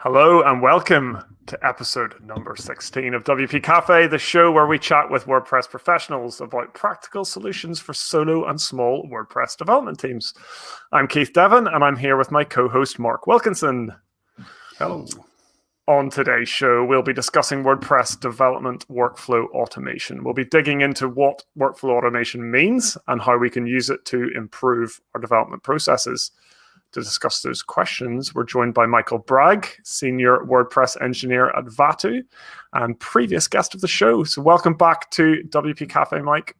Hello and welcome to episode number 16 of WP Café, the show where we chat with WordPress professionals about practical solutions for solo and small WordPress development teams. I'm Keith Devon and I'm here with my co-host Mark Wilkinson. Hello. On today's show, we'll be discussing WordPress development workflow automation. We'll be digging into what workflow automation means and how we can use it to improve our development processes. To discuss those questions, we're joined by Michael Bragg, Senior WordPress Engineer at Vatu and previous guest of the show. So welcome back to WP Café, Mike.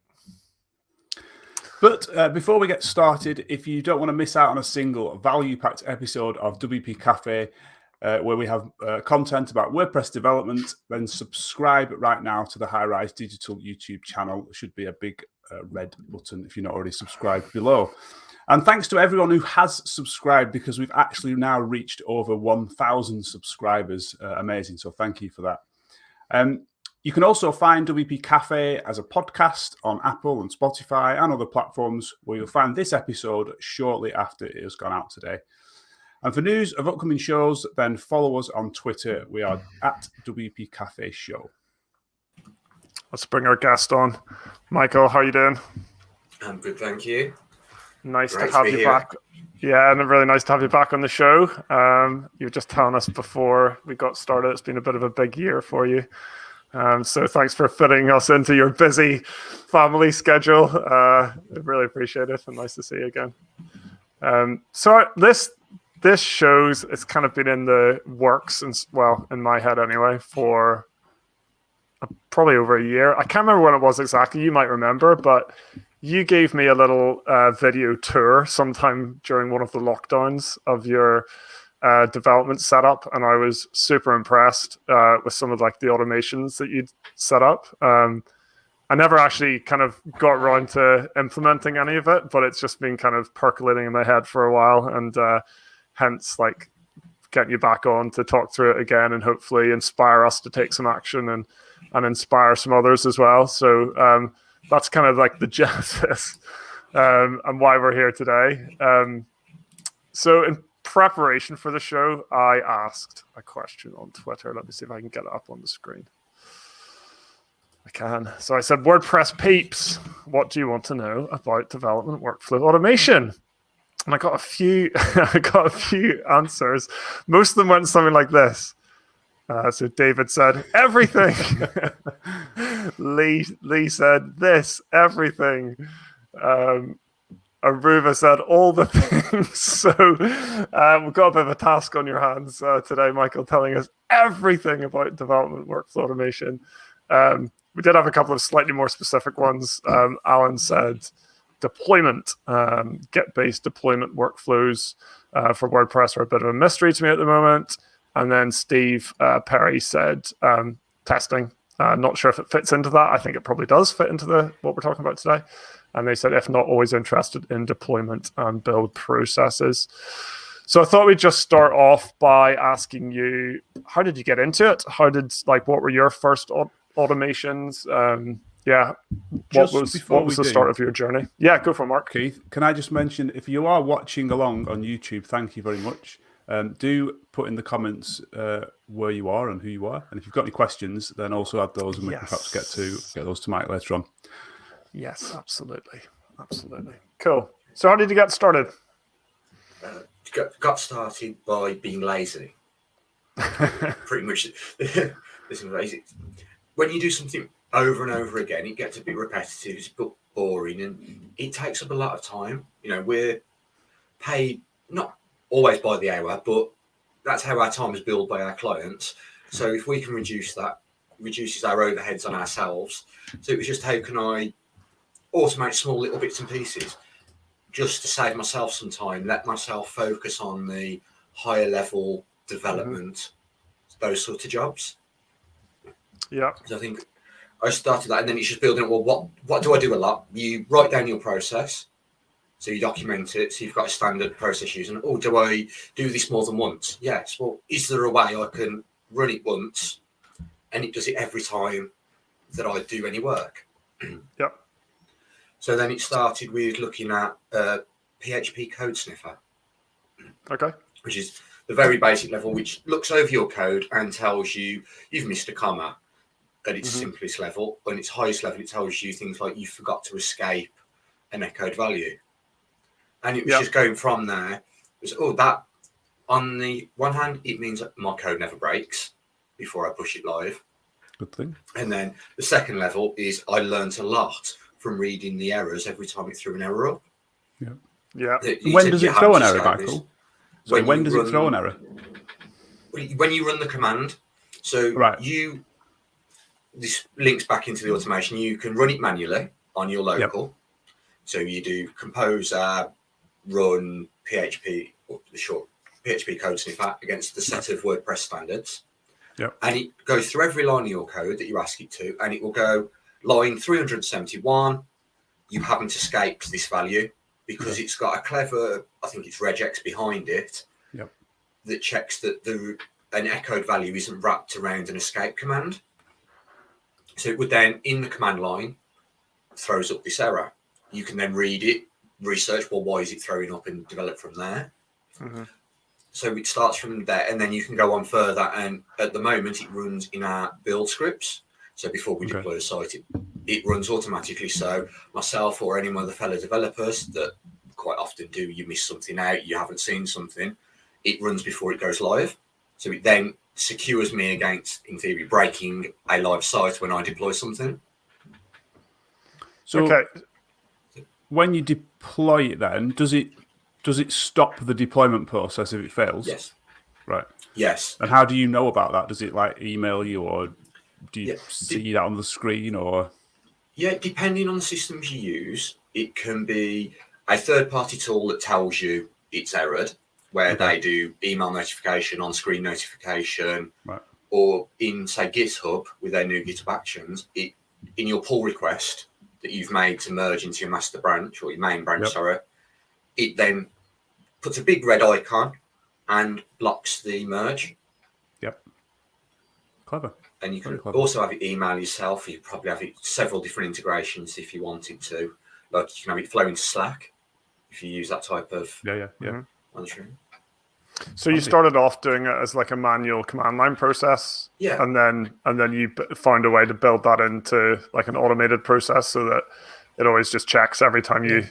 But before we get started, if you don't want to miss out on a single value-packed episode of WP Café, where we have content about WordPress development, then subscribe right now to the High Rise Digital YouTube channel. There should be a big red button if you're not already subscribed below. And thanks to everyone who has subscribed, because we've actually now reached over 1,000 subscribers. Amazing. So thank you for that. You can also find WP Café as a podcast on Apple and Spotify and other platforms, where you'll find this episode shortly after it has gone out today. And for news of upcoming shows, then follow us on Twitter. We are at WP Café Show. Let's bring our guest on. Michael, how are you doing? I'm good, thank you. Nice to have you back. Yeah, and really nice to have you back on the show. You were just telling us before we got started, it's been a bit of a big year for you. So thanks for fitting us into your busy family schedule. I really appreciate it and nice to see you again. So this shows, it's kind of been in the works, and well, in my head anyway, for probably over a year. I can't remember when it was exactly. You might remember, but you gave me a little video tour sometime during one of the lockdowns of your development setup, and I was super impressed with some of the automations that you'd set up. I never actually kind of got around to implementing any of it, but it's just been kind of percolating in my head for a while, and hence getting you back on to talk through it again and hopefully inspire us to take some action and inspire some others as well. So that's kind of the genesis and why we're here today. So in preparation for the show, I asked a question on Twitter. Let me see if I can get it up on the screen. I can. So I said, WordPress peeps, what do you want to know about development workflow automation? And I got a few answers. Most of them went something like this. So David said, everything. Lee said, this, everything. Aruba said, all the things. So we've got a bit of a task on your hands today, Michael, telling us everything about development workflow automation. We did have a couple of slightly more specific ones. Alan said, deployment, Git-based deployment workflows for WordPress are a bit of a mystery to me at the moment. And then Steve Perry said testing. Not sure if it fits into that. I think it probably does fit into what we're talking about today. And they said, if not, always interested in deployment and build processes. So I thought we'd just start off by asking you, how did you get into it? What were your first automations? What was the start of your journey? Yeah, go for it, Mark. Keith, can I just mention, if you are watching along on YouTube, thank you very much. Do put in the comments where you are and who you are. And if you've got any questions, then also add those and we can perhaps get those to Mike later on. Yes, absolutely. Absolutely. Cool. So how did you get started? Got started by being lazy. Pretty much. This is lazy. When you do something over and over again, it gets a bit repetitive, it's a bit boring, and it takes up a lot of time. We're paid not always by the hour, but that's how our time is billed by our clients. So if we can reduce that, reduces our overheads on ourselves. So it was just, how can I automate small little bits and pieces just to save myself some time, let myself focus on the higher level development, those sort of jobs. Yeah. So I think I started that, and then it's just building up, well, what do I do a lot? You write down your process. So you document it, so you've got a standard process using. Oh, do I do this more than once? Yes. Well, is there a way I can run it once and it does it every time that I do any work? Yep. So then it started with looking at PHP Code Sniffer. Okay. Which is the very basic level, which looks over your code and tells you you've missed a comma at its simplest level. On its highest level, it tells you things like you forgot to escape an echoed value. And it was just going from there. It was, that on the one hand, it means that my code never breaks before I push it live. Good thing. And then the second level is I learned a lot from reading the errors every time it threw an error up. Yeah. When does it throw an error, Michael? So when does it throw an error? When you run the command. So this links back into the automation. You can run it manually on your local. So you do composer, run PHP, or the short PHP code sniffer against the set of WordPress standards. And it goes through every line of your code that you ask it to, and it will go line 371. You haven't escaped this value because it's got a clever, I think it's regex behind it, that checks that an echoed value isn't wrapped around an escape command. So it would then, in the command line, throws up this error. You can then read it, research, well, why is it throwing up, and develop from there. So it starts from there, and then you can go on further. And at the moment, it runs in our build scripts. So before we deploy a site, it runs automatically. So myself or any of the fellow developers that quite often do, you miss something out, you haven't seen something, it runs before it goes live. So it then secures me against, in theory, breaking a live site when I deploy something. So when you deploy it, then does it stop the deployment process if it fails? Yes. Right. Yes. And how do you know about that? Does it like email you, or do you see that on the screen, or? Yeah, depending on the systems you use, it can be a third-party tool that tells you it's errored, where they do email notification, on-screen notification, or in, say, GitHub with their new GitHub Actions, in your pull request that you've made to merge into your master branch, or your main branch, it then puts a big red icon and blocks the merge. Clever. And you can also have it email yourself. You probably have it several different integrations if you wanted to. Like you can have it flow into Slack if you use that type of monitoring. So you started off doing it as like a manual command line process, and then you found a way to build that into like an automated process so that it always just checks every time you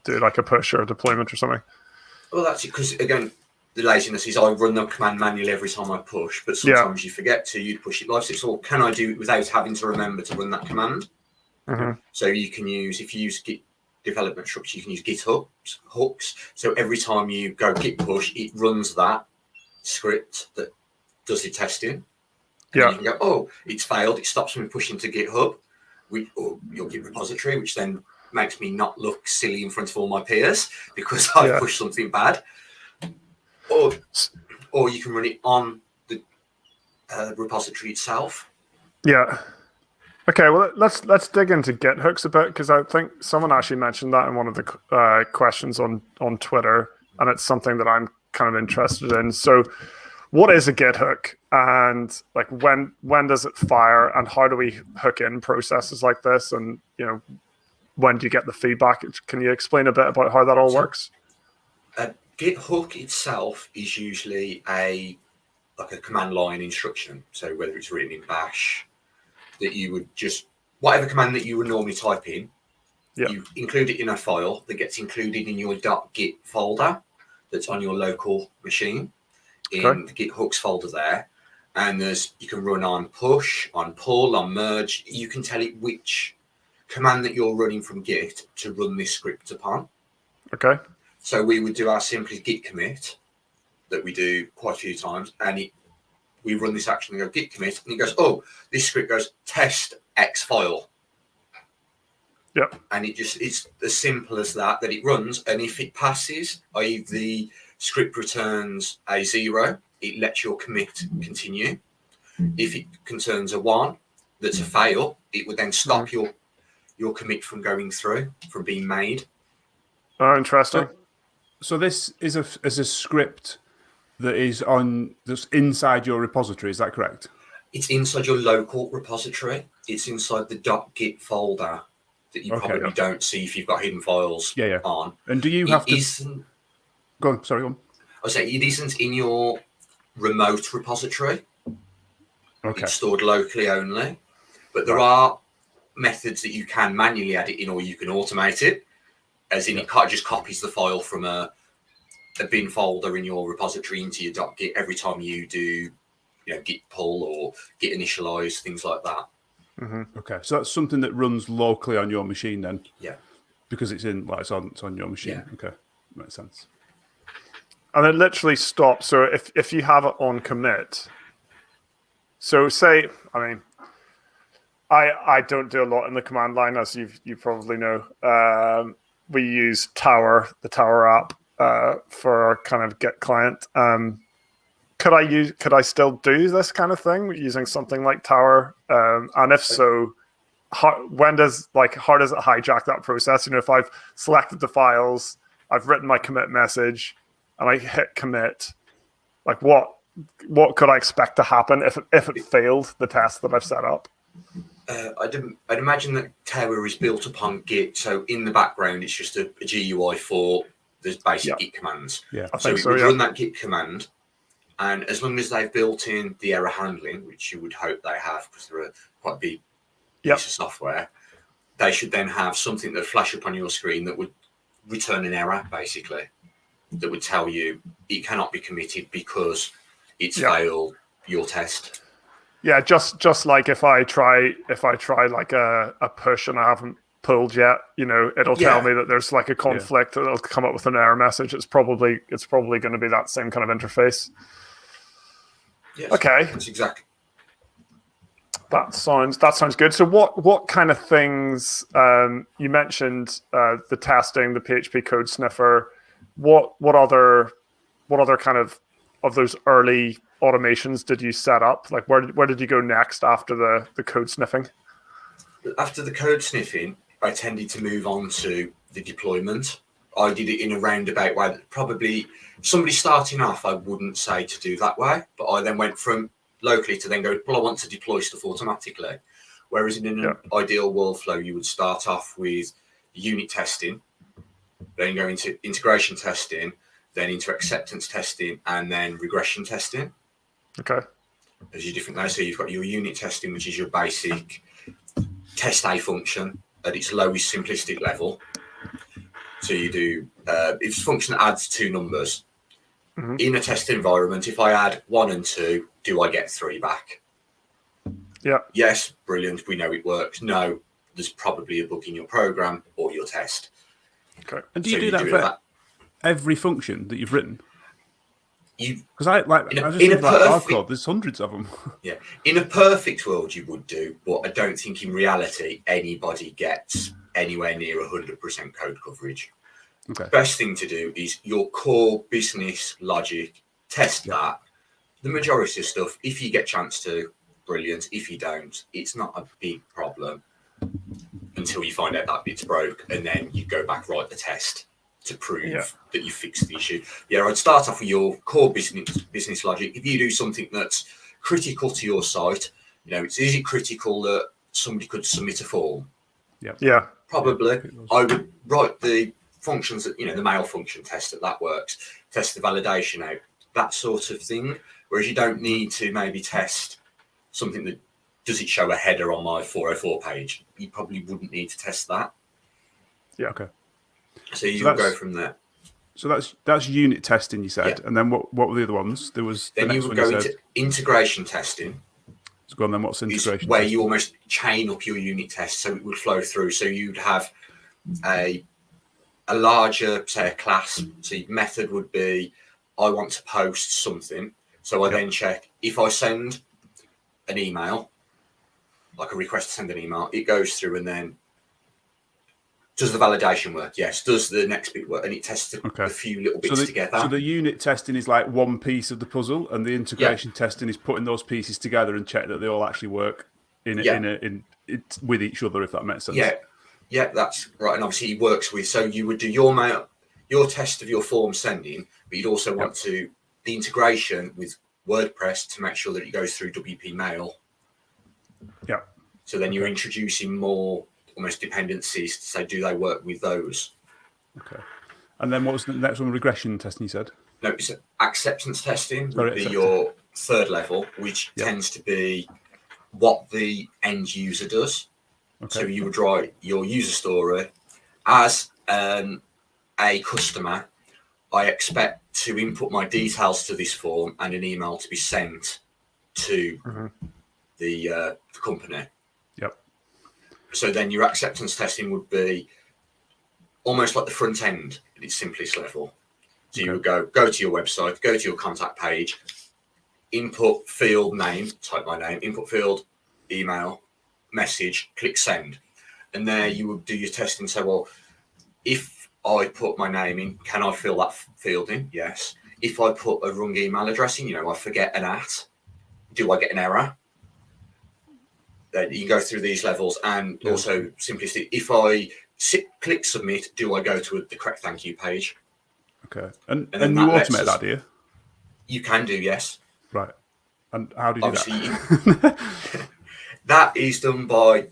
do like a push or a deployment or something. Well, that's it, because again, the laziness is I run the command manually every time I push, but sometimes you forget to, you push it live. So can I do it without having to remember to run that command? So you can use, if you use Git development structure, you can use Git hooks. So every time you go Git push, it runs that script that does the testing. And you can go, oh, it's failed. It stops me pushing to GitHub or your Git repository, which then makes me not look silly in front of all my peers because I pushed something bad. Or you can run it on the repository itself. Okay, well, let's dig into Git hooks a bit, because I think someone actually mentioned that in one of the questions on Twitter, and it's something that I'm kind of interested in. So what is a Git hook, and like when does it fire, and how do we hook in processes like this, and when do you get the feedback? Can you explain a bit about how that all works? A Git hook itself is usually a command line instruction. So whether it's written in Bash, that you would just, whatever command that you would normally type in, you include it in a file that gets included in your .git folder that's on your local machine, in the Git hooks folder there. And you can run on push, on pull, on merge. You can tell it which command that you're running from Git to run this script upon. So we would do our simplest Git commit that we do quite a few times, and we run this action and go Git commit, and it goes, oh, this script goes test X file. And it's as simple as that it runs, and if it passes, i.e. the script returns a 0, it lets your commit continue. If it concerns a 1, that's a fail, it would then stop your commit from going through, from being made. Oh, interesting. So this is a script that is that's inside your repository, is that correct? It's inside your local repository. It's inside the .git folder that you probably don't see if you've got hidden files on. And do you have to... Go on, sorry, go on. I was saying it isn't in your remote repository. Okay. It's stored locally only. But there are methods that you can manually add it in, or you can automate it, as in it just copies the file from a bin folder in your repository into your .git every time you do, git pull or git initialize, things like that. Mm-hmm. Okay, so that's something that runs locally on your machine then? Yeah. Because it's on your machine. Yeah. Okay, makes sense. And it literally stops. So if you have it on commit, so say, I don't do a lot in the command line, as you probably know. We use the Tower app for our kind of Git client. Could I still do this kind of thing using something like Tower? And if so, how does it hijack that process? If I've selected the files, I've written my commit message, and I hit commit, what could I expect to happen if it failed the test that I've set up? I'd imagine that Tower is built upon Git, so in the background it's just a GUI for the basic Git commands. Yeah, so it would run that Git command, and as long as they've built in the error handling, which you would hope they have because they're a quite big piece of software, they should then have something that flash up on your screen that would return an error, basically, that would tell you it cannot be committed because it's failed your test. Yeah, just like if I try like a push and I haven't pulled yet, it'll tell me that there's like a conflict. It'll come up with an error message. It's probably going to be that same kind of interface. Yes, okay, that's exactly. That sounds good. So what kind of things you mentioned? The testing, the PHP code sniffer. What other kind of those early automations did you set up? Like where did you go next after the code sniffing? After the code sniffing, I tended to move on to the deployment. I did it in a roundabout way that probably somebody starting off, I wouldn't say to do that way, but I then went from locally to then go, well, I want to deploy stuff automatically. Whereas in an ideal workflow, you would start off with unit testing, then go into integration testing, then into acceptance testing, and then regression testing. Okay. As your different layers. So you've got your unit testing, which is your basic test a function at its lowest simplistic level. So you do, if a function adds two numbers, in a test environment, if I add 1 and 2, do I get 3 back? Yeah. Yes, brilliant. We know it works. No, there's probably a bug in your program or your test. Okay. And do you do that for every function that you've written? Because I just think like our code, there's hundreds of them. Yeah. In a perfect world, you would do, but I don't think in reality anybody gets anywhere near 100% code coverage. Okay. Best thing to do is your core business logic, test that. The majority of stuff, if you get a chance to, brilliant. If you don't, it's not a big problem until you find out that bit's broke, and then you go back, write the test to prove that you fixed the issue. Yeah, I'd start off with your core business logic. If you do something that's critical to your site, is it critical that somebody could submit a form? Yeah. Probably. I would write the functions that, the mail function test that works, test the validation out, that sort of thing. Whereas you don't need to maybe test something that, does it show a header on my 404 page? You probably wouldn't need to test that. Yeah. Okay. So you'll go from there. So that's unit testing, you said. And then what were the other ones? There was then you would go into integration testing. So go on then, what's integration? Where you almost chain up your unit tests so it would flow through. So you'd have a larger, say, a class. So your method would be, I want to post something. So I then check if I send an email, like a request to send an email, it goes through and then does the validation work? Yes. Does the next bit work? And it tests a few little bits together. So the unit testing is like one piece of the puzzle, and the integration testing is putting those pieces together and check that they all actually work with each other, if that makes sense. Yeah, that's right. And obviously it works with, so you would do your test of your form sending, but you'd also want to the integration with WordPress to make sure that it goes through WP Mail. Yeah. So then you're introducing more almost dependencies to say, do they work with those? Okay. And then what was the next one? Regression testing, you said? No, it's acceptance testing would be your third level, which tends to be what the end user does. So you would write your user story as a customer. I expect to input my details to this form and an email to be sent to the company. Yep. So then your acceptance testing would be almost like the front end at its simplest level. So you would go to your website, go to your contact page, input field name, type my name, input field, email, message, click send. And there you would do your testing. So, well, if I put my name in, can I fill that field in? Yes. If I put a wrong email address in, I forget an @ do I get an error? Then you go through these levels, and also simplistic. If I click submit, do I go to the correct thank you page? Okay. And you automate that, do you? You can do, yes. Right. And how do you do that? That is done by,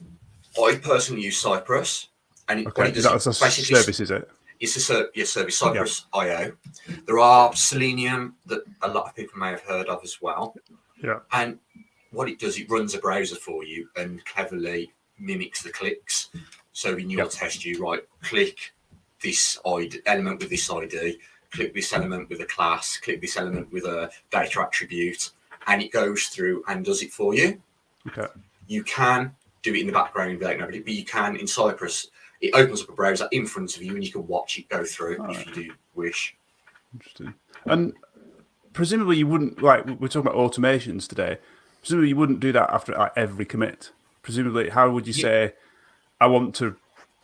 I personally use Cypress. And what it does, that's a service, is it? It's a service, Cypress IO. There are Selenium that a lot of people may have heard of as well. Yeah. And what it does, it runs a browser for you and cleverly mimics the clicks. So in your test, you click this element with this ID, click this element with a class, click this element with a data attribute, and it goes through and does it for you. Okay. You can do it in the background without nobody, but you can in Cypress. It opens up a browser in front of you, and you can watch it go through if you do wish. Interesting. And presumably you wouldn't, we're talking about automations today. Presumably you wouldn't do that after every commit. Presumably, how would you say, I want to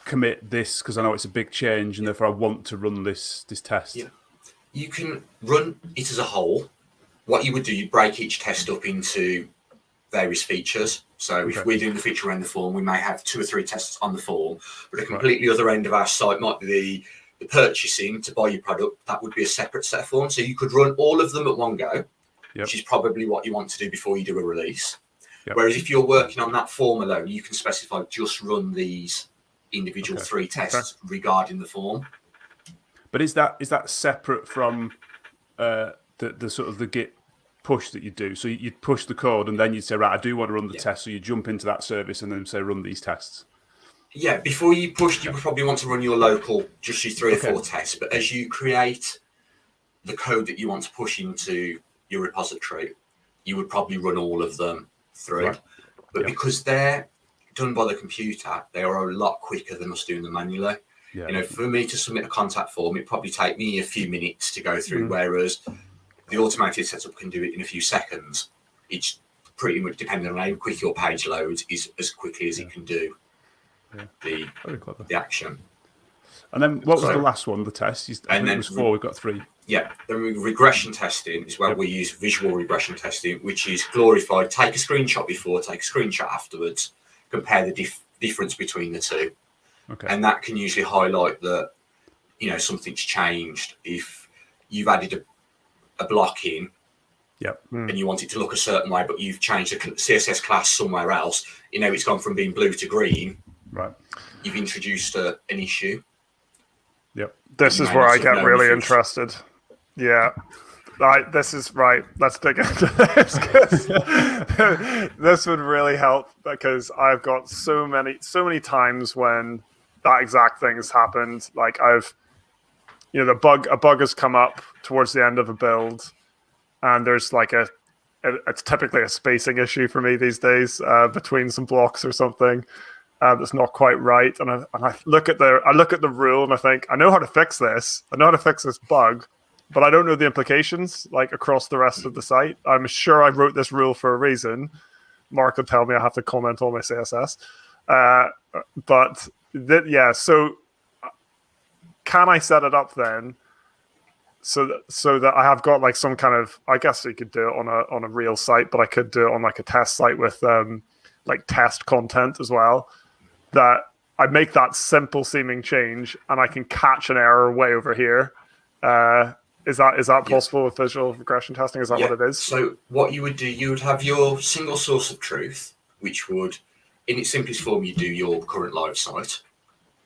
commit this because I know it's a big change, and therefore I want to run this test? Yeah. You can run it as a whole. What you would do, you break each test up into various features. So if we're doing the feature around the form, we may have 2 or 3 tests on the form, but a completely other end of our site might be the purchasing to buy your product. That would be a separate set of forms. So you could run all of them at one go, which is probably what you want to do before you do a release. Whereas if you're working on that form alone, you can specify just run these individual 3 tests regarding the form. But is that separate from the sort of the Git push that you do? So you'd push the code and then you'd say, right, I do want to run the test. So you jump into that service and then say, run these tests. Yeah, before you push, you would probably want to run your local, just your 3 or 4 tests. But as you create the code that you want to push into your repository, you would probably run all of them through. Right. But because they're done by the computer, they are a lot quicker than us doing them manually. Yeah. For me to submit a contact form, it probably take me a few minutes to go through, whereas the automated setup can do it in a few seconds. It's pretty much depending on how quick your page loads is as quickly as it can do the action. And then what was the last one, the test? And then it was 4, we've got 3. Yeah, the regression testing is where we use visual regression testing, which is glorified. Take a screenshot before, take a screenshot afterwards, compare the difference between the 2. Okay. And that can usually highlight that, something's changed. If you've added a block in and you want it to look a certain way, but you've changed the CSS class somewhere else, it's gone from being blue to green. Right. You've introduced an issue. Yep. This is where I get really interested. Yeah. This is right. Let's dig into this, because this would really help, because I've got so many times when that exact thing has happened. Like a bug has come up towards the end of a build, and there's it's typically a spacing issue for me these days between some blocks or something that's not quite right. And I look at the rule and I think, I know how to fix this. I know how to fix this bug, but I don't know the implications across the rest of the site. I'm sure I wrote this rule for a reason. Mark will tell me I have to comment on my CSS. So can I set it up then so that I have got some kind of, I guess you could do it on a real site, but I could do it on a test site with test content as well, that I make that simple seeming change and I can catch an error way over here. Is that possible with visual regression testing? Is that what it is? So what you would do, you would have your single source of truth, which would, in its simplest form, you do your current live site.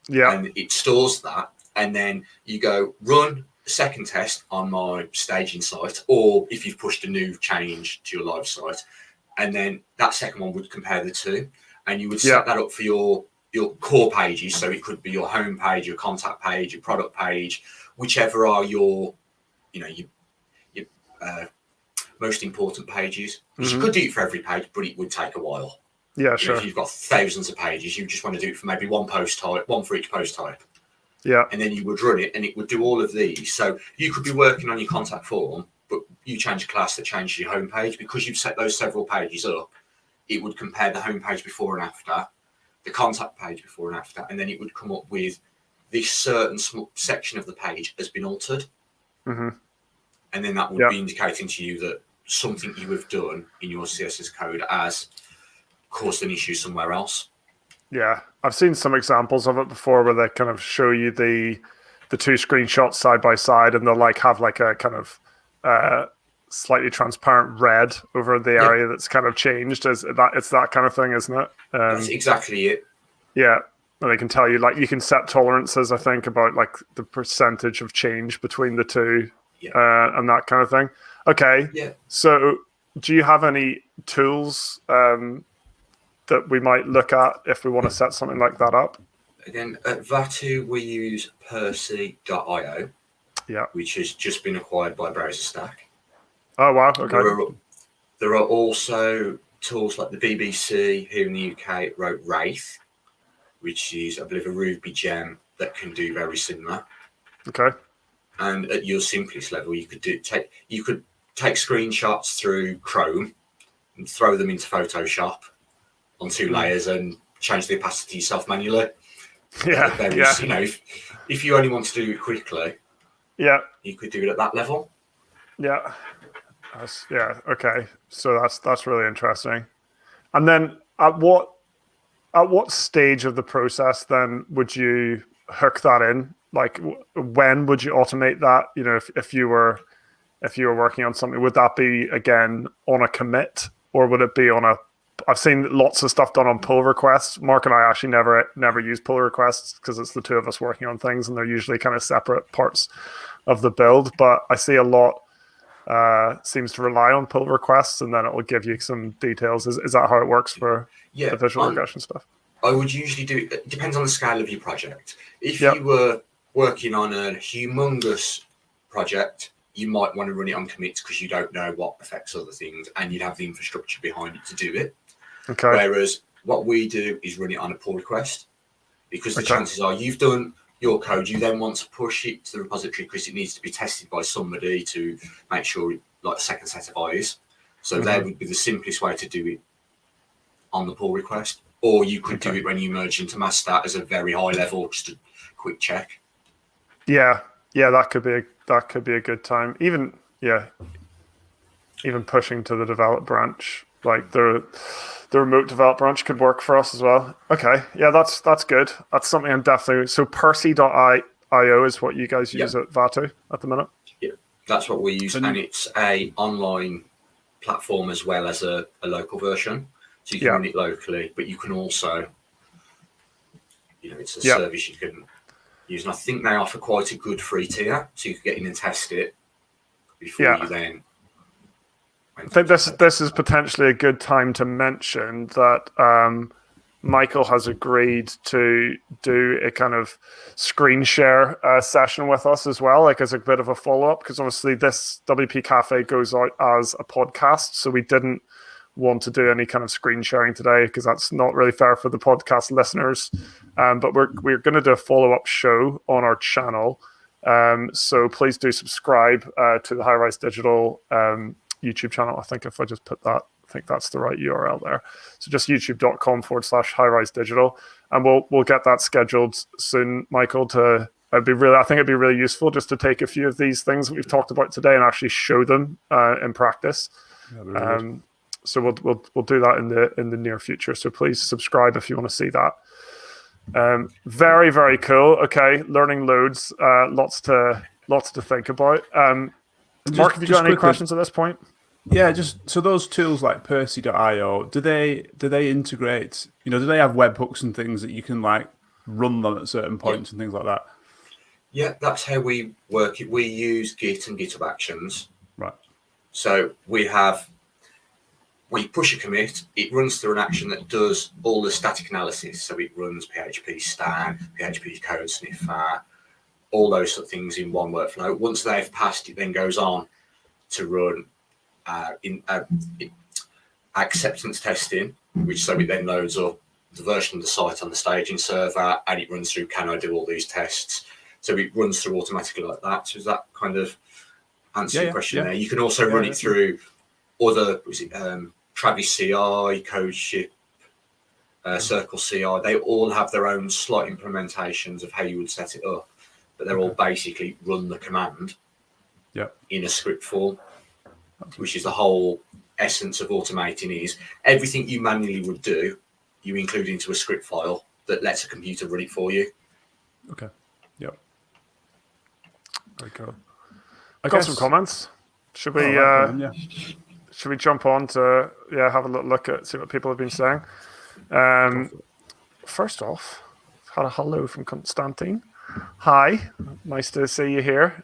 Yeah. And it stores that. And then you go run second test on my staging site, or if you've pushed a new change to your live site, and then that second one would compare the two, and you would set that up for your core pages. So it could be your home page, your contact page, your product page, whichever are your most important pages. Which you could do it for every page, but it would take a while. Yeah, sure. If you've got thousands of pages, you just want to do it for maybe one post type, one for each post type. Yeah. And then you would run it and it would do all of these. So you could be working on your contact form, but you change a class that changes your homepage. Because you've set those several pages up, it would compare the homepage before and after, the contact page before and after, and then it would come up with this certain section of the page has been altered. Mm-hmm. And then that would be indicating to you that something you have done in your CSS code has caused an issue somewhere else. Yeah, I've seen some examples of it before where they kind of show you the two screenshots side by side, and they'll like have like a kind of slightly transparent red over the area that's kind of changed. It's that kind of thing, isn't it? That's exactly it. Yeah, and they can tell you, like, you can set tolerances, I think, about like the percentage of change between the two, and that kind of thing. Okay. Yeah. So, do you have any tools that we might look at if we want to set something like that up? Again, at Vatu, we use Percy.io, which has just been acquired by BrowserStack. Oh, wow. Okay. There are also tools like the BBC here in the UK wrote Wraith, which is, I believe, a Ruby gem that can do very similar. Okay. And at your simplest level, you could take screenshots through Chrome and throw them into Photoshop on 2 layers and change the opacity yourself manually. Yeah. You know, if you only want to do it quickly, you could do it at that level. Yeah. Okay. So that's really interesting. And then at what stage of the process then would you hook that in? Like, when would you automate that? You know, if you were working on something, would that be again on a commit, or would it be on a? I've seen lots of stuff done on pull requests. Mark and I actually never use pull requests because it's the two of us working on things, and they're usually kind of separate parts of the build. But I see a lot seems to rely on pull requests, and then it will give you some details. Is that how it works for the visual regression stuff? I would usually do it. Depends on the scale of your project. If you were working on a humongous project, you might want to run it on commits because you don't know what affects other things, and you'd have the infrastructure behind it to do it. Okay. Whereas what we do is run it on a pull request, because the chances are you've done your code, you then want to push it to the repository because it needs to be tested by somebody to make sure, like a second set of eyes. So that would be the simplest way to do it on the pull request. Or you could do it when you merge into master as a very high level, just a quick check. Yeah, that could be a good time. Even pushing to the develop branch, like the remote develop branch could work for us as well. Okay, yeah, that's good. That's something I'm definitely. So Percy.io is what you guys use at Vatu at the minute. Yeah, that's what we use, and it's a online platform as well as a local version. So you can run it locally, but you can also, it's a service you can use. And I think they offer quite a good free tier, so you can get in and test it before you then. I think this is potentially a good time to mention that Michael has agreed to do a kind of screen share session with us as well, like as a bit of a follow-up, because obviously this WP Café goes out as a podcast, so we didn't want to do any kind of screen sharing today because that's not really fair for the podcast listeners. But we're going to do a follow-up show on our channel. So please do subscribe to the High Rise Digital YouTube channel. I think if I just put that, I think that's the right URL there. So just youtube.com/High Rise Digital, and we'll get that scheduled soon, Michael. I think it'd be really useful just to take a few of these things that we've talked about today and actually show them in practice. So we'll do that in the near future. So please subscribe if you want to see that. Very, very cool. Okay, learning loads. Lots to think about. Mark, have you got any questions at this point? Yeah, just so those tools like Percy.io, do they integrate? Do they have webhooks and things that you can like run them at certain points and things like that? Yeah, that's how we work it. We use Git and GitHub Actions. Right. So we push a commit, it runs through an action that does all the static analysis. So it runs PHP scan, PHP code sniffer, all those sort of things in one workflow. Once they've passed, it then goes on to run in acceptance testing, so it then loads up the version of the site on the staging server, and it runs through, can I do all these tests? So it runs through automatically like that. So does that kind of answer your question there? You can also run it through other, Travis CI, CodeShip, Circle CI. They all have their own slight implementations of how you would set it up, but they're all basically run the command in a script form, which is the whole essence of automating. Is everything you manually would do, you include into a script file that lets a computer run it for you. Okay. Yep. Very cool. I've got some comments. Should we should we jump on to have a little look at, see what people have been saying? First off, I've had a hello from Constantine. Hi, nice to see you here.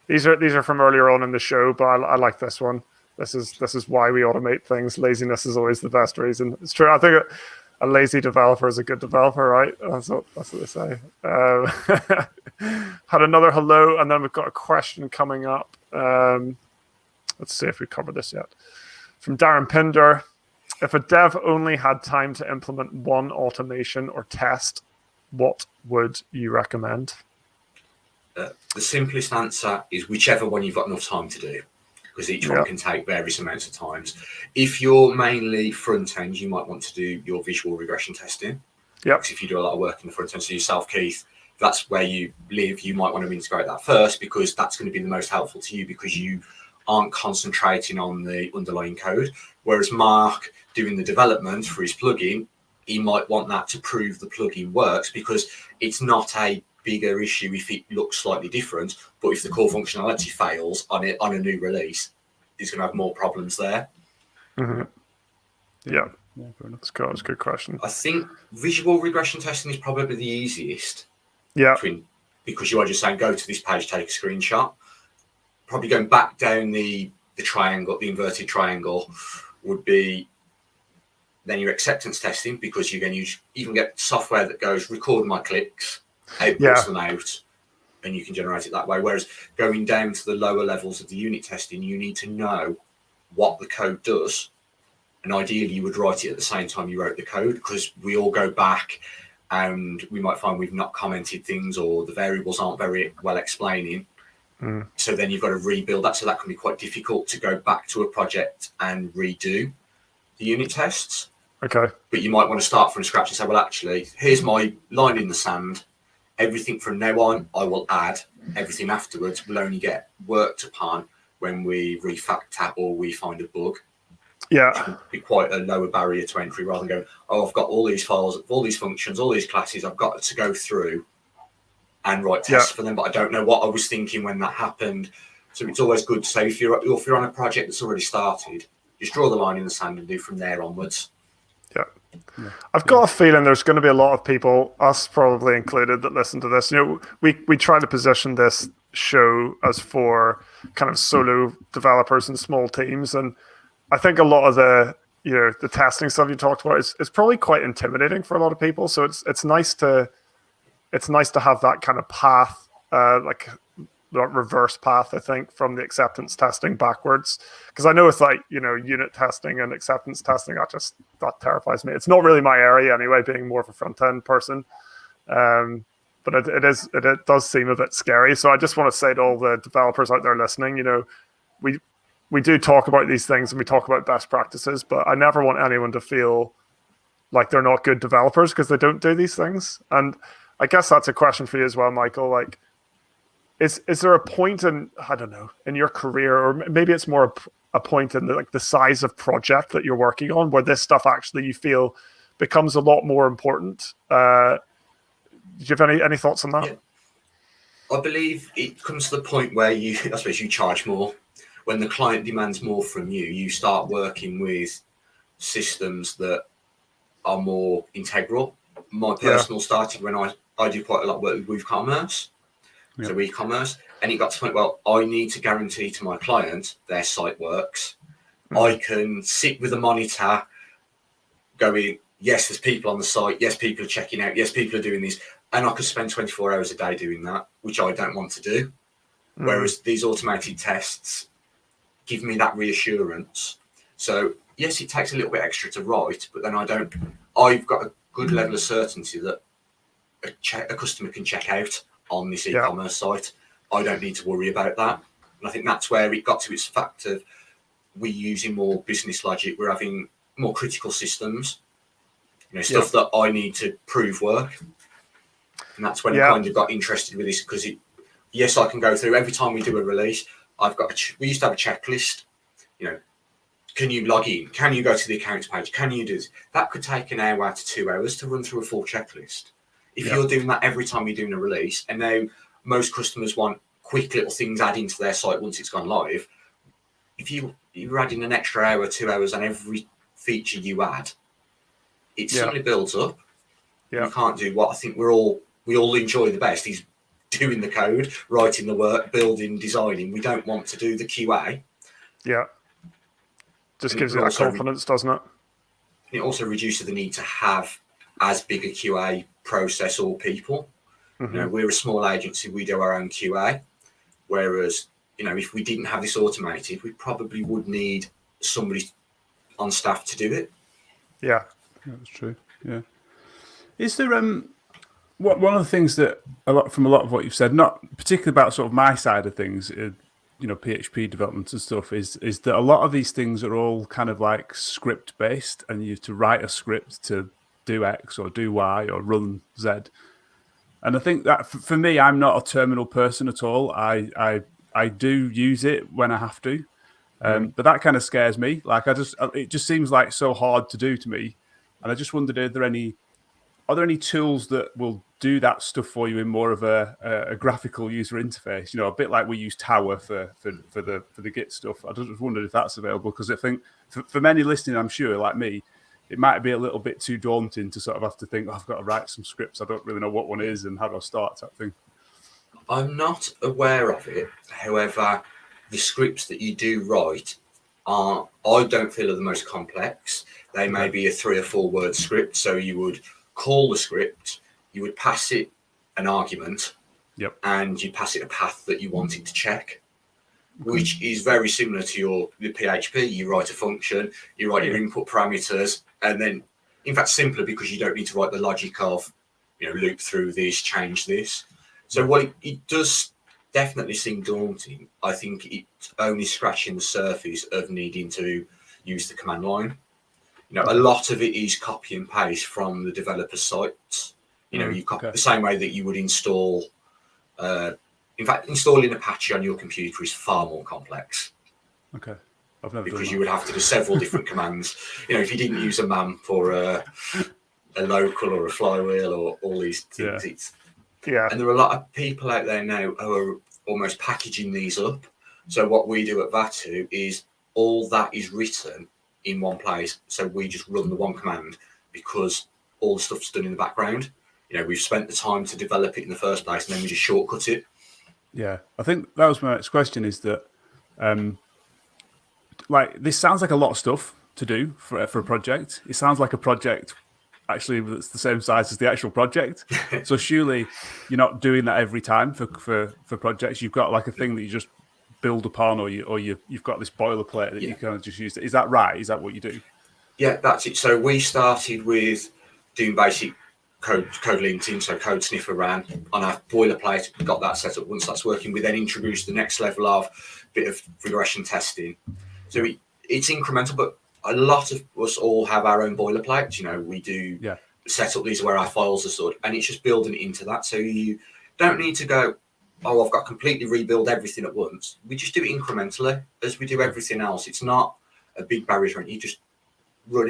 These are from earlier on in the show, but I like this one. This is why we automate things. Laziness is always the best reason. It's true. I think a lazy developer is a good developer, right? That's what they say. Had another hello, and then we've got a question coming up. Let's see if we covered this yet. From Darren Pinder. If a dev only had time to implement one automation or test, what would you recommend? The simplest answer is whichever one you've got enough time to do, because each one can take various amounts of times. If you're mainly front end, you might want to do your visual regression testing. Because if you do a lot of work in the front end, so yourself, Keith, if that's where you live, you might want to integrate that first, because that's going to be the most helpful to you, because you aren't concentrating on the underlying code. Whereas Mark, doing the development for his plugin, he might want that to prove the plugin works, because it's not a bigger issue if it looks slightly different, but if the core functionality fails on a new release, he's going to have more problems there. Mm-hmm. Yeah, that's cool. That's a good question. I think visual regression testing is probably the easiest. Because you are just saying, go to this page, take a screenshot. Probably going back down the triangle, the inverted triangle, would be then your acceptance testing, because you can even get software that goes, record my clicks, outputs them out, and you can generate it that way. Whereas going down to the lower levels of the unit testing, you need to know what the code does, and ideally you would write it at the same time you wrote the code, because we all go back and we might find we've not commented things, or the variables aren't very well explaining. So then you've got to rebuild that. So that can be quite difficult to go back to a project and redo the unit tests. Okay. But you might want to start from scratch and say, well, actually, here's my line in the sand. Everything from now on, I will add. Everything afterwards will only get worked upon when we refactor or we find a bug. Yeah. Which would be quite a lower barrier to entry, rather than going, I've got all these files, all these functions, all these classes, I've got to go through and write tests for them, but I don't know what I was thinking when that happened. So it's always good to say, if you're on a project that's already started, just draw the line in the sand and do from there onwards. I've got a feeling there's going to be a lot of people, us probably included, that listen to this. We try to position this show as for kind of solo developers and small teams, and I think a lot of the testing stuff you talked about is probably quite intimidating for a lot of people. So it's nice to have that kind of path, like that reverse path, I think, from the acceptance testing backwards. Because I know it's like, unit testing and acceptance testing, that terrifies me. It's not really my area anyway, being more of a front end person. But it does seem a bit scary. So I just want to say to all the developers out there listening, we do talk about these things and we talk about best practices, but I never want anyone to feel like they're not good developers because they don't do these things. And I guess that's a question for you as well, Michael. Like, is there a point in, I don't know, in your career, or maybe it's more a point in the size of project that you're working on, where this stuff actually you feel becomes a lot more important? Do you have any thoughts on that? Yeah. I believe it comes to the point where I suppose you charge more. When the client demands more from you, you start working with systems that are more integral. My personal started when I do quite a lot of work with WooCommerce. so e-commerce, and it got to the point, well, I need to guarantee to my client their site works. I can sit with a monitor going, yes, there's people on the site, yes, people are checking out, yes, people are doing this, and I could spend 24 hours a day doing that, which I don't want to do. Whereas these automated tests give me that reassurance. So yes, it takes a little bit extra to write, but then I've got a good level of certainty that a customer can check out on this e-commerce site. I don't need to worry about that. And I think that's where it got to its fact of we're using more business logic. We're having more critical systems, stuff that I need to prove work. And that's when I kind of got interested with this, because yes, I can go through every time we do a release. We used to have a checklist, can you log in? Can you go to the accounts page? Can you do this? That could take an hour to 2 hours to run through a full checklist. If you're doing that every time you're doing a release, and now most customers want quick little things adding to their site once it's gone live, if you're adding an extra hour, 2 hours on every feature you add, it suddenly builds up. You can't do what I think we all enjoy the best is doing the code, writing the work, building, designing. We don't want to do the QA. Yeah. Just gives you that confidence, doesn't it? It also reduces the need to have as big a QA process or people. We're a small agency, we do our own QA. Whereas, if we didn't have this automated, we probably would need somebody on staff to do it. Yeah, that's true. Yeah. Is there one of the things that a lot of what you've said, not particularly about sort of my side of things, PHP development and stuff, is that a lot of these things are all kind of like script based, and you have to write a script to do X or do Y or run Z. And I think that for me, I'm not a terminal person at all. I do use it when I have to, but that kind of scares me. Like it just seems like so hard to do to me. And I just wondered, are there any tools that will do that stuff for you in more of a graphical user interface? A bit like we use Tower for the Git stuff. I just wondered if that's available, because I think for many listening, I'm sure, like me, it might be a little bit too daunting to sort of have to think, I've got to write some scripts. I don't really know what one is and how do I start, type thing. I'm not aware of it. However, the scripts that you do write I don't feel are the most complex. They may be a 3 or 4 word script. So you would call the script, you would pass it an argument, and you pass it a path that you wanted to check, which is very similar to the PHP. You write a function, you write your input parameters, and then, in fact, simpler because you don't need to write the logic of, loop through this, change this. So what it does definitely seem daunting. I think it's only scratching the surface of needing to use the command line. A lot of it is copy and paste from the developer sites. You copy the same way that you would install. In fact, installing Apache on your computer is far more complex. Okay. I've never because you would have to do several different commands. If you didn't use a MAMP or a local or a flywheel or all these things, and there are a lot of people out there now who are almost packaging these up. So what we do at Vatu is all that is written in one place. So we just run the one command because all the stuff's done in the background. We've spent the time to develop it in the first place, and then we just shortcut it. Yeah, I think that was my next question, is that this sounds like a lot of stuff to do for a project. It sounds like a project actually that's the same size as the actual project. So surely you're not doing that every time for projects. You've got like a thing that you just build upon, or you've got this boilerplate that you kind of just use. Is that right? Is that what you do? Yeah, that's it. So we started with doing basic code linting, so code sniffer ran on our boilerplate, got that set up. Once that's working, we then introduced the next level of bit of regression testing. So it's incremental, but a lot of us all have our own boilerplates. We do set up these where our files are stored, and it's just building it into that. So you don't need to go, I've got to completely rebuild everything at once. We just do it incrementally as we do everything else. It's not a big barrier. You just run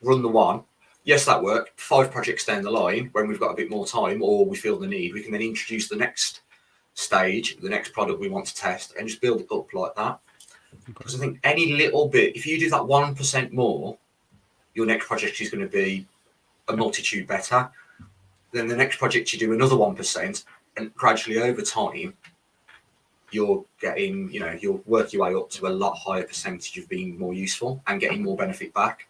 the one. Yes, that worked. 5 projects down the line, when we've got a bit more time or we feel the need, we can then introduce the next stage, the next product we want to test, and just build it up like that. Because I think any little bit, if you do that 1% more, your next project is going to be a multitude better. Then the next project you do another 1%, And gradually over time, you're getting, you'll work your way up to a lot higher percentage of being more useful and getting more benefit back.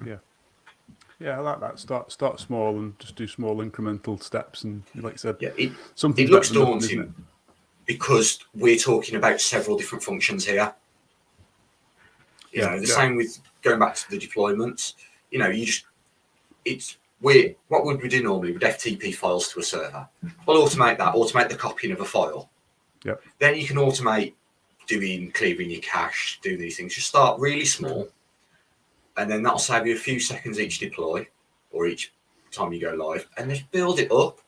Yeah, I like that. Start small and just do small incremental steps. And like I said, it looks daunting, nothing, because we're talking about several different functions here. Same with going back to the deployments. What would we do normally? We'd FTP files to a server. We'll automate the copying of a file. Yep. Then you can automate clearing your cache, do these things. Just start really small, and then that'll save you a few seconds each deploy or each time you go live, and just build it up.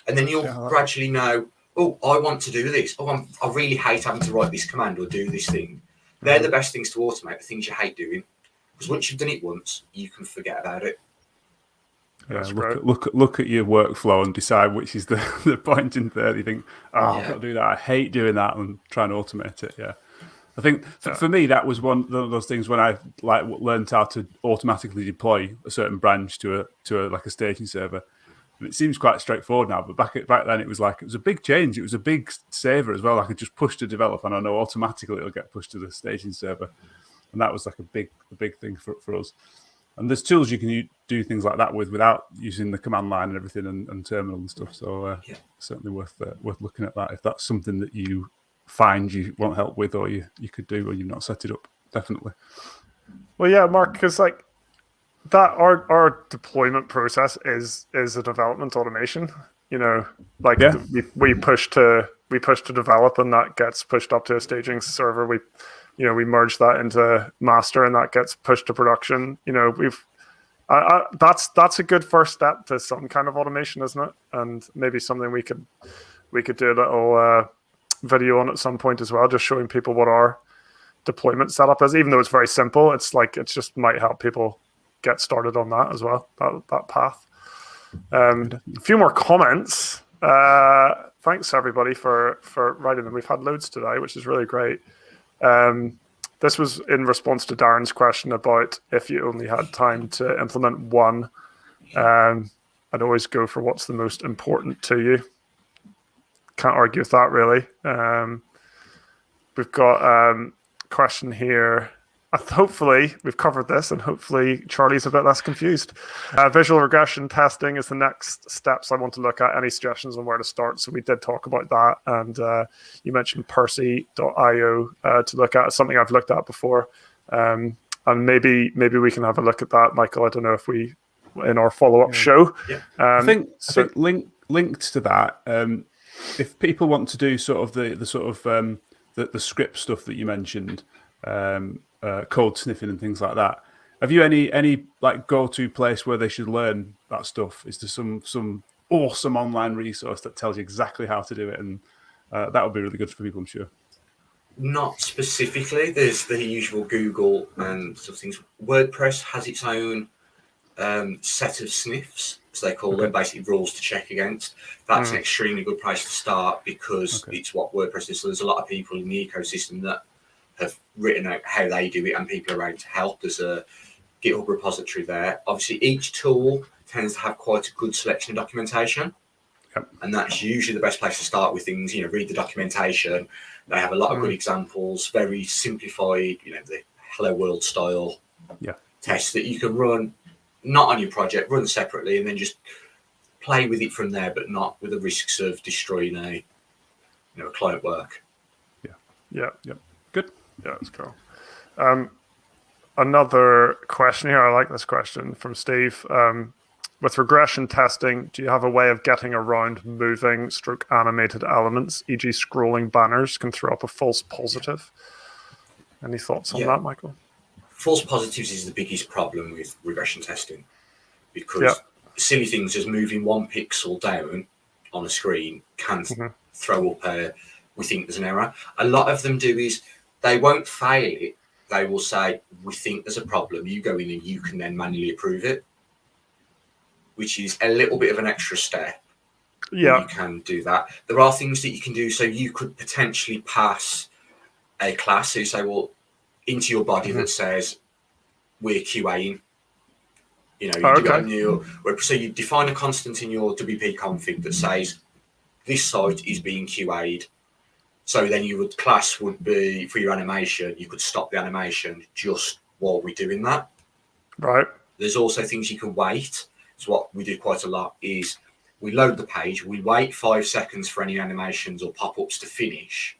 And then you'll gradually know, oh, I want to do this. Oh, I really hate having to write this command or do this thing. They're the best things to automate, the things you hate doing. Because once you've done it once, you can forget about it. Yeah, look at your workflow and decide which is the point in there. You think, I've got to do that. I hate doing that, and try and automate it. Yeah, I think for me that was one of those things when I learned how to automatically deploy a certain branch to a staging server. And it seems quite straightforward now, but back then it was a big change. It was a big saver as well. I could just push to develop, and I know automatically it'll get pushed to the staging server, and that was a big thing for us. And there's tools you can do things like that without using the command line and everything and terminal and stuff. So certainly worth looking at that if that's something that you find you want help with, or you could do, or you've not set it up. Definitely. Well, yeah, Mark, because that our deployment process is a development automation. We push to develop, and that gets pushed up to a staging server. We merge that into master, and that gets pushed to production. That's a good first step to some kind of automation, isn't it? And maybe something we could do a little video on at some point as well, just showing people what our deployment setup is. Even though it's very simple, it just might help people get started on that as well. That path. A few more comments. Thanks everybody for writing them. We've had loads today, which is really great. This was in response to Darren's question about if you only had time to implement one. I'd always go for what's the most important to you. Can't argue with that, really. We've got a question here. Hopefully we've covered this, and hopefully Charlie's a bit less confused. Visual regression testing is the next steps I want to look at. Any suggestions on where to start? So we did talk about that, and you mentioned Percy.io to look at. It's something I've looked at before, and maybe we can have a look at that, Michael. I don't know if we in our follow-up show. Yeah. I think linked to that. If people want to do sort of the script stuff that you mentioned. Code sniffing and things like that. Have you any go-to place where they should learn that stuff? Is there some awesome online resource that tells you exactly how to do it? And that would be really good for people, I'm sure. Not specifically. There's the usual Google and sort of things. WordPress has its own set of sniffs, as they call them, basically rules to check against. That's an extremely good place to start because it's what WordPress is. So there's a lot of people in the ecosystem that have written out how they do it, and people around to help. There's a GitHub repository there. Obviously, each tool tends to have quite a good selection of documentation, and that's usually the best place to start with things. Read the documentation. They have a lot of good examples, very simplified, the Hello World style tests that you can run, not on your project, run separately, and then just play with it from there, but not with the risks of destroying a client work. Yeah. Good. Yeah, that's cool. Another question here. I like this question from Steve. With regression testing, do you have a way of getting around moving / animated elements, e.g. scrolling banners can throw up a false positive? Any thoughts on that, Michael? False positives is the biggest problem with regression testing, because silly things as moving one pixel down on a screen can throw up we think there's an error. A lot of them do is they won't fail it. They will say, we think there's a problem. You go in and you can then manually approve it, which is a little bit of an extra step. Yeah. You can do that. There are things that you can do. So you could potentially pass a class. So you say, well, into your body that says, we're QAing. So you define a constant in your WP config that says this site is being QA'd. So then class would be, for your animation, you could stop the animation just while we're doing that. Right. There's also things you can wait. So what we do quite a lot is we load the page, we wait 5 seconds for any animations or pop-ups to finish,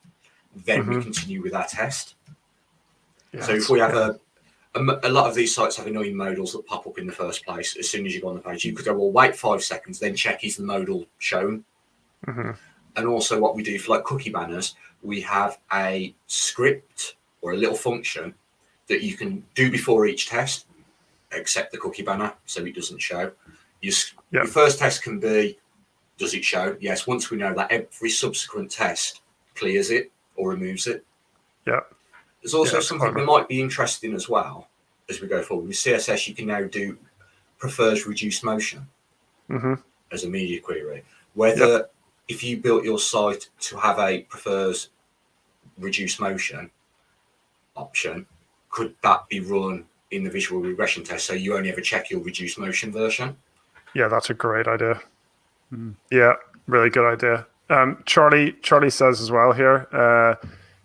then we continue with our test. Yeah, so if we have a lot of these sites have annoying modals that pop up in the first place. As soon as you go on the page, you could go, well, wait 5 seconds, then check is the modal shown. And also what we do for like cookie banners, we have a script or a little function that you can do before each test, except the cookie banner, so it doesn't show. Your first test can be, does it show? Yes, once we know that, every subsequent test clears it or removes it. Yeah. There's also something that might be interesting as well as we go forward. With CSS, you can now do prefers reduced motion as a media query. Whether if you built your site to have a prefers reduced motion option, could that be run in the visual regression test so you only ever check your reduced motion version? Yeah, that's a great idea. Yeah, really good idea. Charlie says as well here,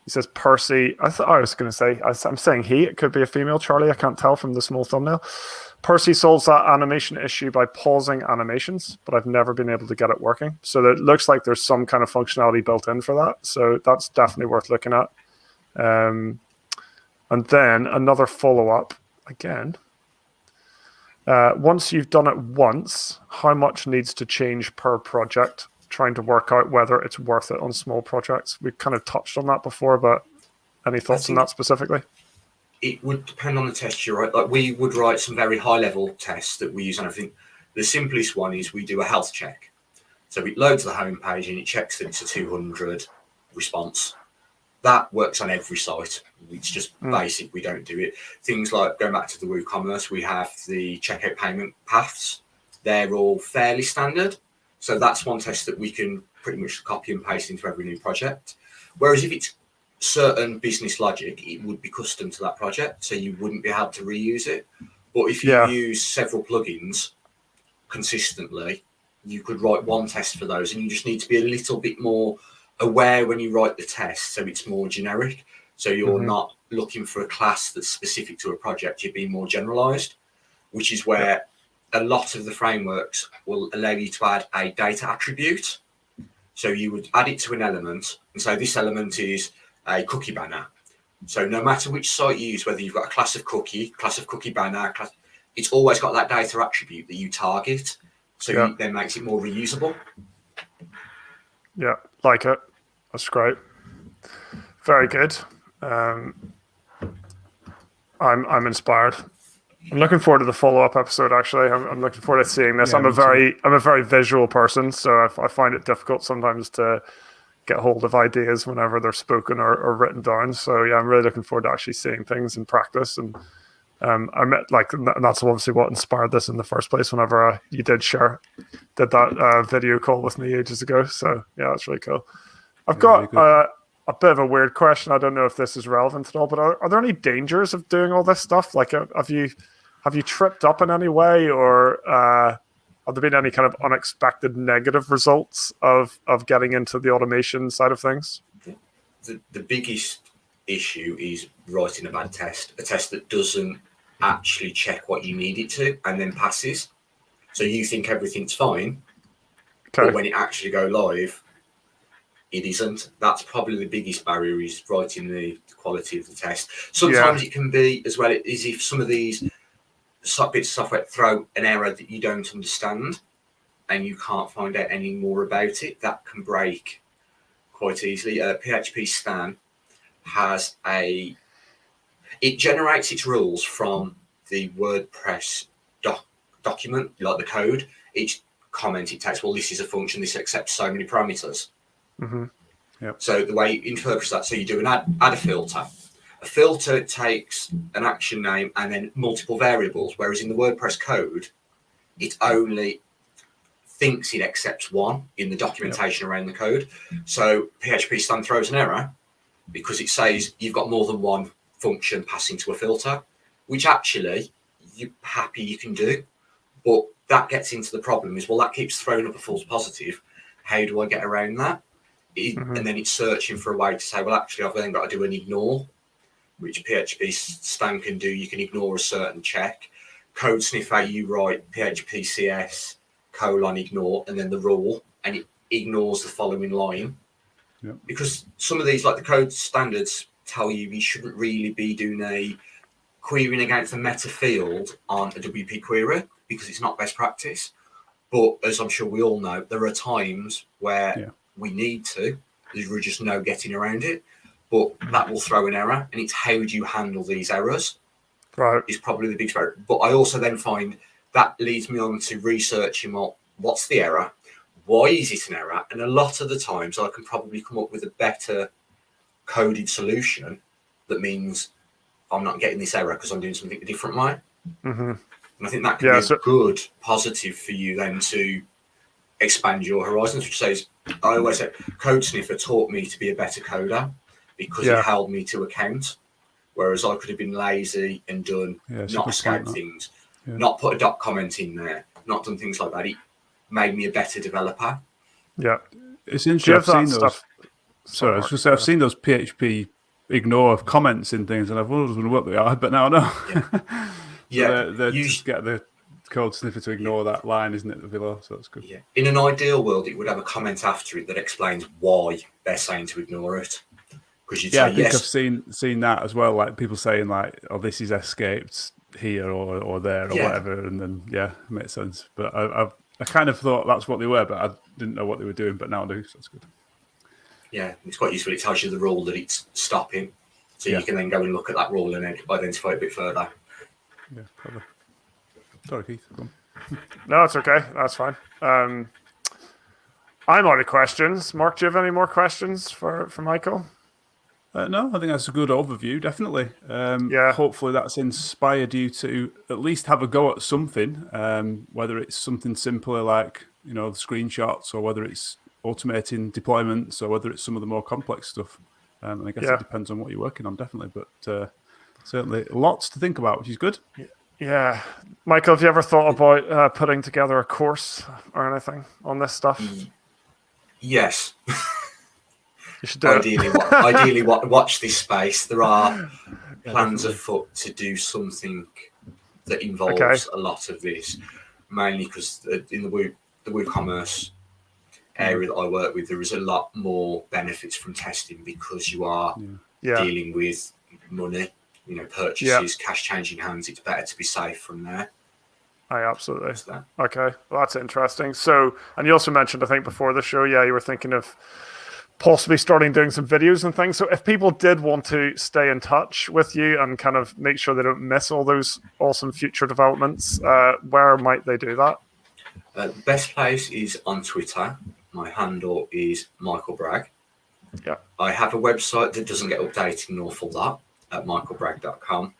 he says Percy, I was going to say, I'm saying he, it could be a female Charlie, I can't tell from the small thumbnail. Percy solves that animation issue by pausing animations, but I've never been able to get it working. So it looks like there's some kind of functionality built in for that. So that's definitely worth looking at. And then another follow-up again. Once you've done it once, how much needs to change per project? Trying to work out whether it's worth it on small projects. We've kind of touched on that before, but any thoughts on that specifically? It would depend on the test you write. Like we would write some very high-level tests that we use, and I think the simplest one is we do a health check. So it loads the home page and it checks that it's a 200 response. That works on every site. It's just basic. We don't do it. Things like going back to the WooCommerce, we have the checkout payment paths. They're all fairly standard. So that's one test that we can pretty much copy and paste into every new project. Whereas if it's certain business logic, it would be custom to that project. So you wouldn't be able to reuse it. But if you use several plugins consistently, you could write one test for those. And you just need to be a little bit more aware when you write the test, so it's more generic. So you're not looking for a class that's specific to a project, you're being more generalized, which is where a lot of the frameworks will allow you to add a data attribute. So you would add it to an element, and so this element is a cookie banner. So no matter which site you use, whether you've got a class of cookie banner, it's always got that data attribute that you target. So it then makes it more reusable. Yeah, like it. That's great. Very good. I'm inspired. I'm looking forward to the follow-up episode. Actually, I'm looking forward to seeing this. I'm a very visual person, so I find it difficult sometimes to get hold of ideas whenever they're spoken or written down. So yeah, I'm really looking forward to actually seeing things in practice. And and that's obviously what inspired this in the first place. Whenever you did that video call with me ages ago. So yeah, that's really cool. I've got a bit of a weird question. I don't know if this is relevant at all, but are there any dangers of doing all this stuff? Like, have you tripped up in any way, or have there been any kind of unexpected negative results of getting into the automation side of things? The biggest issue is writing a bad test, a test that doesn't actually check what you need it to and then passes. So you think everything's fine, but when it actually go live, it isn't. That's probably the biggest barrier, is writing the quality of the test. Sometimes it can be as well, is if some of these bits of software throw an error that you don't understand and you can't find out any more about it, that can break quite easily. PHP Stan has it generates its rules from the WordPress document, like the code. Each comment it takes, well, this is a function, this accepts so many parameters. So the way it interprets that, so you do add a filter. A filter takes an action name and then multiple variables, whereas in the WordPress code, it only thinks it accepts one in the documentation around the code. So PHP Stan throws an error because it says you've got more than one function passing to a filter, which actually you're happy you can do. But that gets into the problem is, well, that keeps throwing up a false positive. how do I get around that? And then it's searching for a way to say, well, actually, I've then got to do an ignore, which PHP Stan can do. You can ignore a certain check. Code sniffer, you write PHP CS : ignore, and then the rule, and it ignores the following line. Yep. Because some of these, like the code standards, tell you shouldn't really be doing a querying against a meta field on a WP query because it's not best practice. But as I'm sure we all know, there are times where we need to. There's just no getting around it. But that will throw an error, and it's how do you handle these errors? Right. Is probably the biggest barrier. But I also then find that leads me on to researching, well, what's the error? Why is it an error? And a lot of the times I can probably come up with a better coded solution that means I'm not getting this error because I'm doing something a different way. And I think that can be a good positive for you then to expand your horizons, which says, I always say, Code Sniffer taught me to be a better coder because it held me to account. Whereas I could have been lazy and done not scout things, not put a dot comment in there, not done things like that. It made me a better developer. Yeah. It's interesting. I've seen those. Sorry, I was going to say, I've seen those PHP ignore comments in things, and I've always wondered what they are, but now I know. They're just get the Code Sniffer to ignore that line, isn't it, below? So that's good. Yeah. In an ideal world, it would have a comment after it that explains why they're saying to ignore it. I think I've seen that as well, like people saying like, "Oh, this is escaped here or there or whatever," and then it makes sense. But I kind of thought that's what they were, but I didn't know what they were doing. But now I do, so that's good. Yeah, it's quite useful. It tells you the rule that it's stopping, so you can then go and look at that rule and identify it a bit further. Yeah, probably. Sorry, Keith. Go on. No, it's okay. That's fine. I'm out of questions. Mark, do you have any more questions for Michael? No, I think that's a good overview, definitely. Hopefully that's inspired you to at least have a go at something, whether it's something simpler like, the screenshots, or whether it's automating deployments, or whether it's some of the more complex stuff. And I guess it depends on what you're working on, definitely. But certainly lots to think about, which is good. Yeah. Michael, have you ever thought about putting together a course or anything on this stuff? Yes. You should do ideally, watch this space. There are plans afoot to do something that involves a lot of this, mainly because in the WooCommerce area that I work with, there is a lot more benefits from testing because you are dealing with money, purchases, cash changing hands. It's better to be safe from there. Absolutely. Okay, well, that's interesting. So, and you also mentioned, I think before the show, you were thinking of possibly starting doing some videos and things. So if people did want to stay in touch with you and kind of make sure they don't miss all those awesome future developments, where might they do that? The best place is on Twitter. My handle is Michael Bragg. Yeah. I have a website that doesn't get updated an awful lot at michaelbragg.com.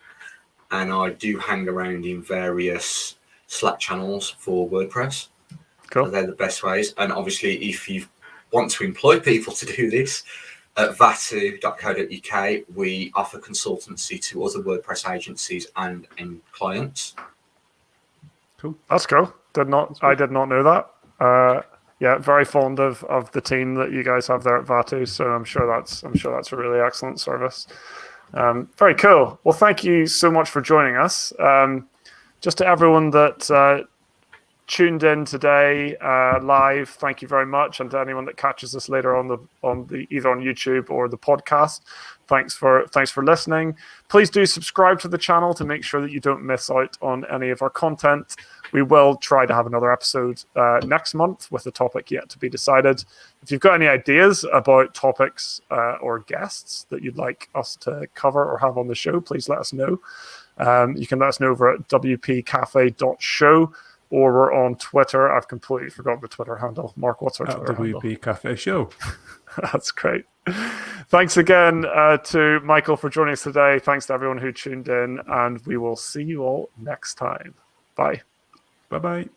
And I do hang around in various Slack channels for WordPress. Cool. So they're the best ways. And obviously, if you want to employ people to do this, at vatu.co.uk, we offer consultancy to other WordPress agencies and clients. Cool. That's cool. I did not know that. Very fond of the team that you guys have there at Vatu. So I'm sure that's a really excellent service. Very cool. Well, thank you so much for joining us. Just to everyone that tuned in today live, thank you very much, and to anyone that catches us later on the either on YouTube or the podcast, thanks for listening. Please do subscribe to the channel to make sure that you don't miss out on any of our content. We will try to have another episode next month with a topic yet to be decided. If you've got any ideas about topics or guests that you'd like us to cover or have on the show, please let us know. You can let us know over at wpcafe.show. Or we're on Twitter. I've completely forgotten the Twitter handle. Mark, what's our Twitter handle? WP Cafe Show. That's great. Thanks again to Michael for joining us today. Thanks to everyone who tuned in, and we will see you all next time. Bye. Bye-bye.